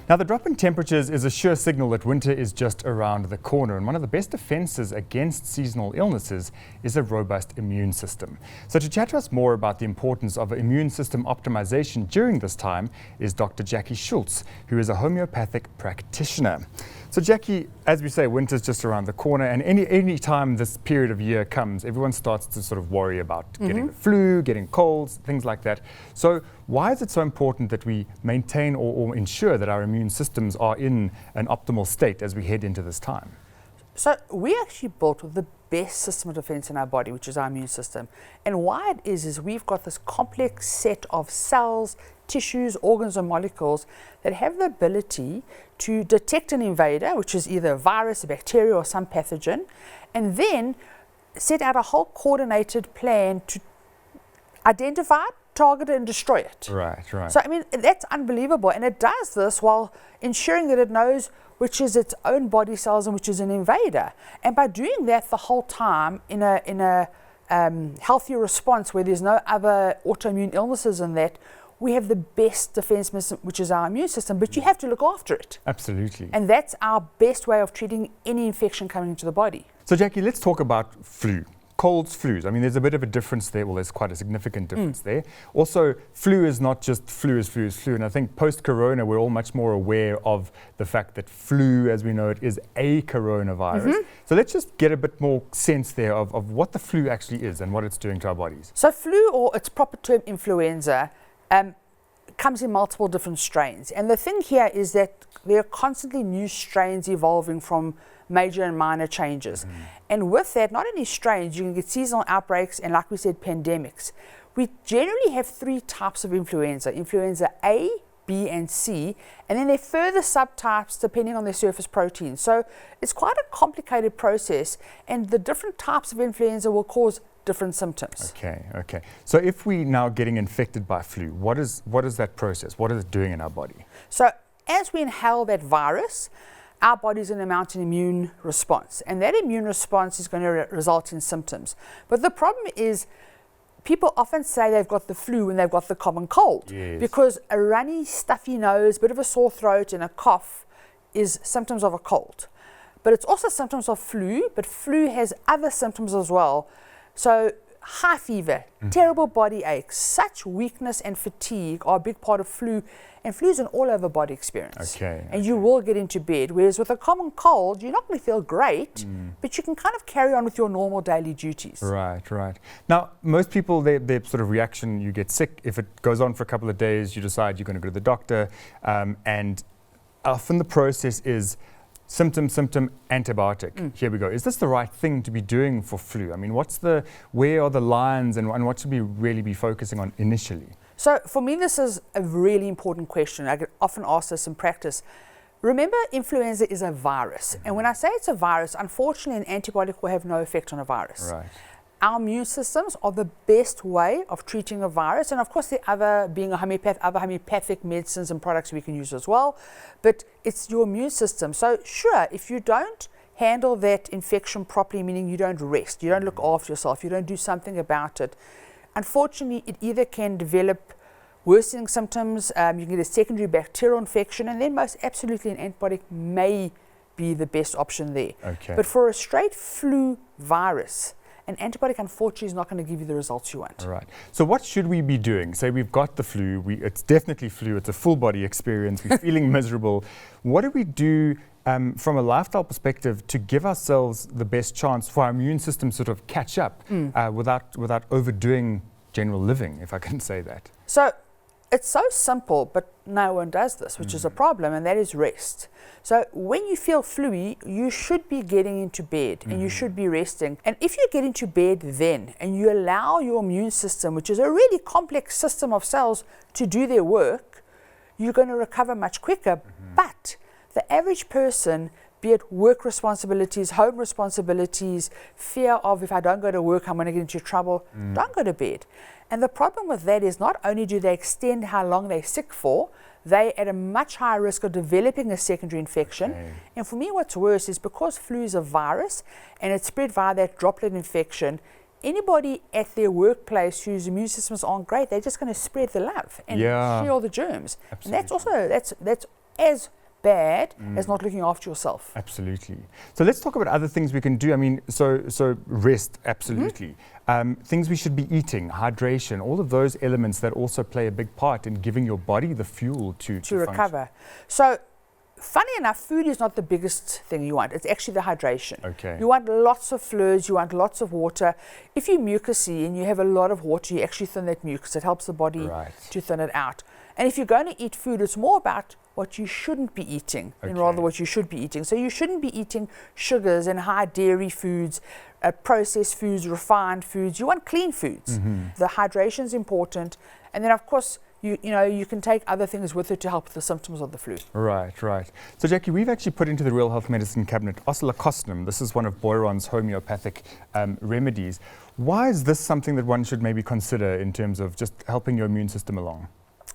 Now, the drop in temperatures is a sure signal that winter is just around the corner, and one of the best defenses against seasonal illnesses is a robust immune system. So to chat to us more about the importance of immune system optimization during this time is Dr. Jacquelyn Schultz, who is a homeopathic practitioner. So Jackie, as we say, winter's just around the corner, and any time this period of year comes, everyone starts to sort of worry about getting the flu, getting colds, things like that. So why is it so important that we maintain or ensure that our immune systems are in an optimal state as we head into this time? So we actually built with the best system of defense in our body, which is our immune system. And why it is we've got this complex set of cells, tissues, organs and molecules that have the ability to detect an invader, which is either a virus, a bacteria or some pathogen, and then set out a whole coordinated plan to identify it, target it and destroy it. Right. So I mean, that's unbelievable, and it does this while ensuring that it knows which is its own body cells and which is an invader. And by doing that the whole time in a healthy response where there's no other autoimmune illnesses in that, we have the best defense mechanism, which is our immune system, but you have to look after it. Absolutely. And that's our best way of treating any infection coming into the body. So Jackie, let's talk about flu. Colds, flus. I mean, there's a bit of a difference there. Well, there's quite a significant difference there. Also, flu is not just flu is flu is flu. And I think post-corona, we're all much more aware of the fact that flu, as we know it, is a coronavirus. So let's just get a bit more sense there of what the flu actually is and what it's doing to our bodies. So flu, or its proper term influenza, comes in multiple different strains. And the thing here is that there are constantly new strains evolving from major and minor changes. And with that, not only strains, you can get seasonal outbreaks and, like we said, pandemics. We generally have three types of influenza: influenza A, B and C, and then there are further subtypes depending on their surface protein. So it's quite a complicated process, and the different types of influenza will cause different symptoms. Okay. So if we now getting infected by flu, what is that process? What is it doing in our body? So as we inhale that virus, our body's going to mount an immune response, and that immune response is going to result in symptoms. But the problem is, people often say they've got the flu when they've got the common cold, because a runny, stuffy nose, bit of a sore throat and a cough is symptoms of a cold. But it's also symptoms of flu, but flu has other symptoms as well. So high fever, terrible body aches, such weakness and fatigue are a big part of flu, and flu is an all-over body experience. And you will get into bed, whereas with a common cold, you're not going to feel great, but you can kind of carry on with your normal daily duties. Right. Now, most people, their sort of reaction, you get sick. If it goes on for a couple of days, you decide you're going to go to the doctor, and often the process is symptom, antibiotic. Here we go. Is this the right thing to be doing for flu? I mean, where are the lines and what should we really be focusing on initially? So for me, this is a really important question. I get often asked this in practice. Remember, influenza is a virus. And when I say it's a virus, unfortunately, an antibiotic will have no effect on a virus. Right. Our immune systems are the best way of treating a virus. And of course, the other, being a homeopath, other homeopathic medicines and products we can use as well. But it's your immune system. So sure, if you don't handle that infection properly, meaning you don't rest, you don't look after yourself, you don't do something about it, unfortunately, it either can develop worsening symptoms, you can get a secondary bacterial infection, and then most absolutely an antibiotic may be the best option there. But for a straight flu virus, an antibiotic, unfortunately, is not going to give you the results you want. Right. So what should we be doing? Say we've got the flu, it's definitely flu, it's a full body experience, we're feeling miserable. What do we do from a lifestyle perspective to give ourselves the best chance for our immune system sort of catch up without overdoing general living, if I can say that? So it's so simple, but no one does this, which is a problem, and that is rest. So when you feel fluey, you should be getting into bed and you should be resting. And if you get into bed then and you allow your immune system, which is a really complex system of cells, to do their work, you're going to recover much quicker. But the average person, be it work responsibilities, home responsibilities, fear of if I don't go to work, I'm going to get into trouble, don't go to bed. And the problem with that is not only do they extend how long they're sick for, they're at a much higher risk of developing a secondary infection. And for me, what's worse is because flu is a virus and it's spread via that droplet infection, anybody at their workplace whose immune systems aren't great, they're just going to spread the love and share all the germs. And that's also, that's as bad as not looking after yourself. Absolutely. So let's talk about other things we can do. I mean, so rest, absolutely. Things we should be eating, hydration, all of those elements that also play a big part in giving your body the fuel to recover. So, funny enough, food is not the biggest thing you want. It's actually the hydration. Okay. You want lots of fluids, you want lots of water. If you're mucousy and you have a lot of water, you actually thin that mucus. It helps the body to thin it out. And if you're going to eat food, it's more about what you shouldn't be eating than rather what you should be eating. So you shouldn't be eating sugars and high dairy foods, processed foods, refined foods. You want clean foods. The hydration is important. And then, of course, you can take other things with it to help with the symptoms of the flu. Right. So, Jackie, we've actually put into the Real Health Medicine cabinet oscillocostinum. This is one of Boiron's homeopathic remedies. Why is this something that one should maybe consider in terms of just helping your immune system along?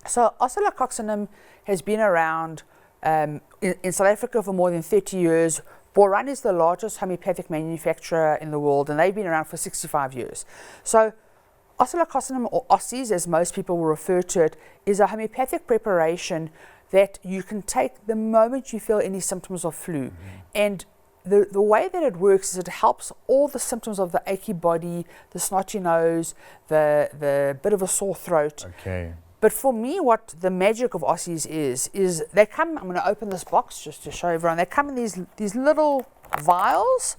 So, oscillocostinum has been around in South Africa for more than 30 years. Boiron is the largest homeopathic manufacturer in the world, and they've been around for 65 years. So, oscillocostinum, or Aussies as most people will refer to it, is a homeopathic preparation that you can take the moment you feel any symptoms of flu. And the way that it works is it helps all the symptoms of the achy body, the snotty nose, the bit of a sore throat. Okay. But for me, what the magic of Aussies is they come, I'm going to open this box just to show everyone, they come in these little vials.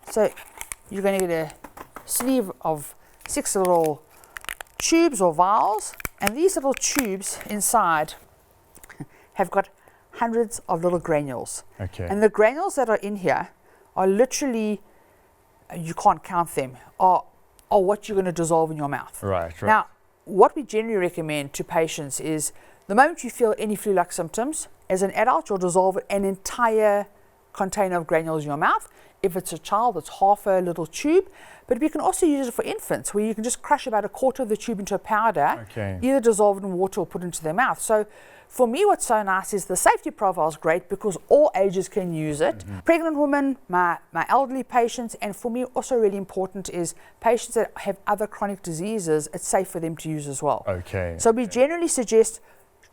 So you're going to get a sleeve of 6 little tubes or vials, and these little tubes inside have got hundreds of little granules. Okay. And the granules that are in here are literally, you can't count them, are what you're going to dissolve in your mouth. Right. Now, what we generally recommend to patients is the moment you feel any flu-like symptoms, as an adult, you'll dissolve an entire container of granules in your mouth. If it's a child, it's half a little tube. But we can also use it for infants, where you can just crush about a quarter of the tube into a powder, either dissolve it in water or put into their mouth. So for me, what's so nice is the safety profile is great because all ages can use it. Pregnant women, my elderly patients, and for me also really important is patients that have other chronic diseases, it's safe for them to use as well. So we generally suggest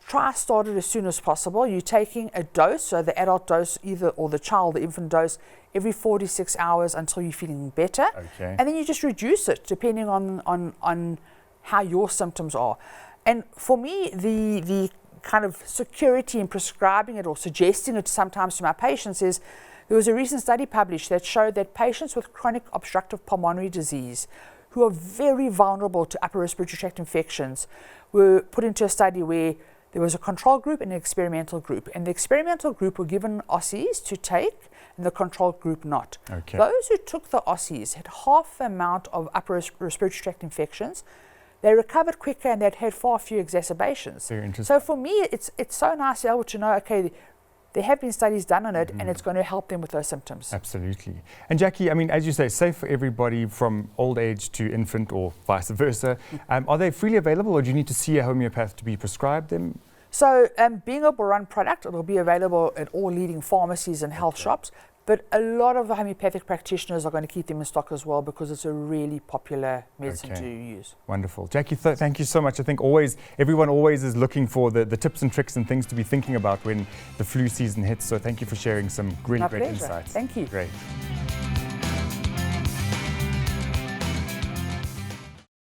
try start it as soon as possible. You're taking a dose, so the adult dose or the child, the infant dose, every 4 to 6 hours until you're feeling better. And then you just reduce it depending on how your symptoms are. And for me, the kind of security in prescribing it or suggesting it sometimes to my patients is there was a recent study published that showed that patients with chronic obstructive pulmonary disease who are very vulnerable to upper respiratory tract infections were put into a study where there was a control group and an experimental group, and the experimental group were given Aussies to take and the control group not. Those who took the Aussies had half the amount of upper respiratory tract infections. They recovered quicker and they'd had far fewer exacerbations. Very interesting. So for me, it's so nice to be able to know, okay, there have been studies done on it and it's going to help them with those symptoms. Absolutely. And Jackie, I mean, as you say, safe for everybody from old age to infant or vice versa. Are they freely available or do you need to see a homeopath to be prescribed them? So being a Boiron product, it'll be available at all leading pharmacies and health shops. But a lot of the homeopathic practitioners are going to keep them in stock as well because it's a really popular medicine to use. Wonderful. Jackie, thank you so much. I think everyone always is looking for the tips and tricks and things to be thinking about when the flu season hits. So thank you for sharing some really great insights. Thank you. Great.